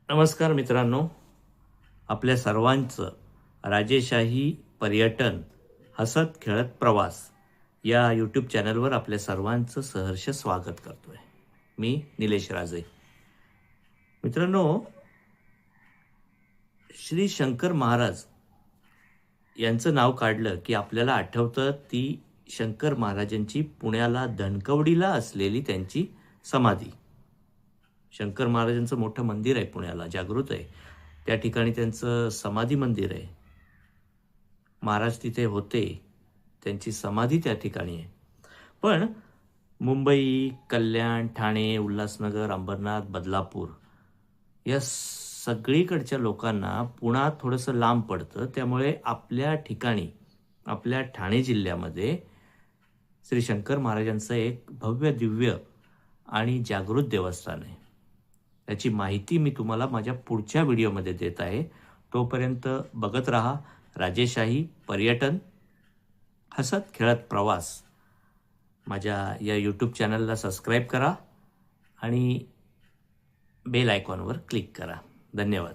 नमस्कार मित्रांनो, आपल्या सर्वांचं राजेशाही पर्यटन हसत खेळत प्रवास या यूट्यूब चॅनलवर आपल्या सर्वांचं सहर्ष स्वागत करतोय. मी निलेश राजे. मित्रांनो, श्री शंकर महाराज यांचं नाव काढलं की आपल्याला आठवतं ती शंकर महाराजांची पुण्याला धनकवडीला असलेली त्यांची समाधी. शंकर महाराजांचं मोठं मंदिर आहे पुण्याला, जागृत आहे. त्या ठिकाणी त्यांचं समाधी मंदिर आहे. महाराज तिथे होते, त्यांची समाधी त्या ठिकाणी आहे. पण मुंबई, कल्याण, ठाणे, उल्हासनगर, अंबरनाथ, बदलापूर या सगळीकडच्या लोकांना पुणा थोडंसं लांब पडतं. त्यामुळे आपल्या ठिकाणी, आपल्या ठाणे जिल्ह्यामध्ये श्री शंकर महाराजांचं एक भव्य दिव्य आणि जागृत देवस्थान आहे. त्याची माहिती मी तुम्हाला माझ्या पुढच्या व्हिडिओमध्ये देत आहे. तोपर्यंत बघत राहा राजेशाही पर्यटन हसत खेळत प्रवास. माझ्या या यूट्यूब चॅनलला सबस्क्राईब करा आणि बेल आयकॉनवर क्लिक करा. धन्यवाद.